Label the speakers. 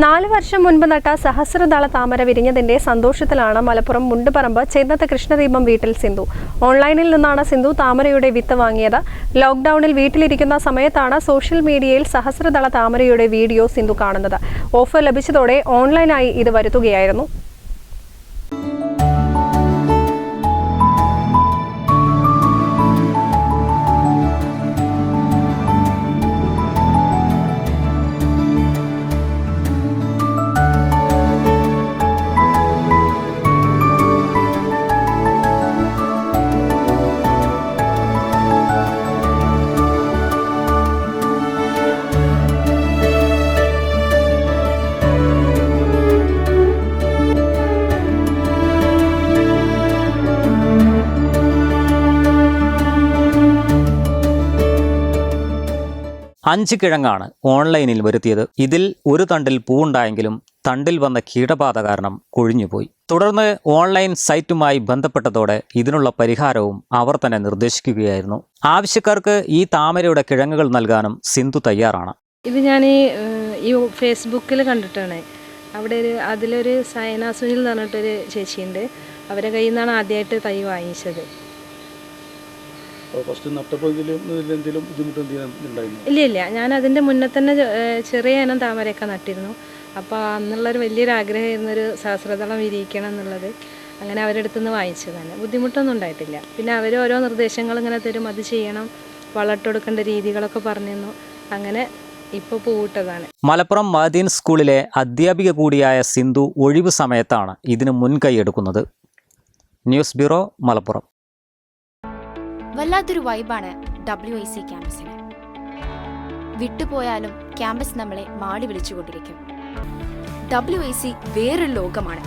Speaker 1: 4 വർഷം മുൻപ് നട്ട സഹസ്രദള താമര വിരിഞ്ഞതിന്റെ സന്തോഷത്തിലാണ് മലപ്പുറം മുണ്ടുപറമ്പ് ചേന്നത്ത് കൃഷ്ണദീപം വീട്ടിൽ സിന്ധു. ഓൺലൈനിൽ നിന്നാണ് സിന്ധു താമരയുടെ വിത്ത് വാങ്ങിയത്. ലോക്ക്ഡൌണിൽ വീട്ടിലിരിക്കുന്ന സമയത്താണ് സോഷ്യൽ മീഡിയയിൽ സഹസ്രദള താമരയുടെ വീഡിയോ സിന്ധു കാണുന്നത്. ഓഫർ ലഭിച്ചതോടെ ഓൺലൈനായി ഇത് വരുത്തുകയായിരുന്നു.
Speaker 2: അഞ്ച് കിഴങ്ങാണ് ഓൺലൈനിൽ വരുത്തിയത്. ഇതിൽ ഒരു തണ്ടിൽ പൂവുണ്ടായെങ്കിലും തണ്ടിൽ വന്ന കീടബാധ കാരണം കൊഴിഞ്ഞുപോയി. തുടർന്ന് ഓൺലൈൻ സൈറ്റുമായി ബന്ധപ്പെട്ടതോടെ ഇതിനുള്ള പരിഹാരവും അവർ തന്നെ നിർദ്ദേശിക്കുകയായിരുന്നു. ആവശ്യക്കാർക്ക് ഈ താമരയുടെ കിഴങ്ങുകൾ നൽകാനും സിന്ധു തയ്യാറാണ്.
Speaker 3: ഇത് ഞാൻ ഈ ഫേസ്ബുക്കിൽ കണ്ടിട്ടാണ്. അവിടെ അതിലൊരു സൈന സുനിൽ എന്ന് പറഞ്ഞിട്ടൊരു ചേച്ചിയുണ്ട്. അവരെ കയ്യിൽ നിന്നാണ് ആദ്യമായിട്ട് തൈ വാങ്ങിച്ചത്. ഇല്ല, ഞാൻ അതിൻ്റെ മുന്നേ തന്നെ ചെറിയ ഇനം താമരയൊക്കെ നട്ടിരുന്നു. അപ്പോൾ അന്നുള്ളൊരു വലിയൊരു ആഗ്രഹമായിരുന്നു ഒരു സഹസ്രദളം വിരിയിക്കണം എന്നുള്ളത്. അങ്ങനെ അവരുടെ അടുത്ത് നിന്ന് വാങ്ങിച്ചതാണ്. ബുദ്ധിമുട്ടൊന്നും ഉണ്ടായിട്ടില്ല. പിന്നെ അവർ ഓരോ നിർദ്ദേശങ്ങൾ ഇങ്ങനെ തരും, അത് ചെയ്യണം, വളർത്തെടുക്കേണ്ട രീതികളൊക്കെ പറഞ്ഞു. അങ്ങനെ ഇപ്പോൾ പൂവിട്ടതാണ്.
Speaker 2: മലപ്പുറം മദീൻ സ്കൂളിലെ അധ്യാപിക കൂടിയായ സിന്ധു ഒഴിവ് സമയത്താണ് ഇതിന് മുൻകൈയെടുക്കുന്നത്. News bureau, Malappuram.
Speaker 4: വല്ലാത്തൊരു വൈബാണ് WIC ക്യാമ്പസിന്. വിട്ടുപോയാലും ക്യാമ്പസ് നമ്മളെ മാടി വിളിച്ചുകൊണ്ടിരിക്കും. WIC വേറൊരു ലോകമാണ്.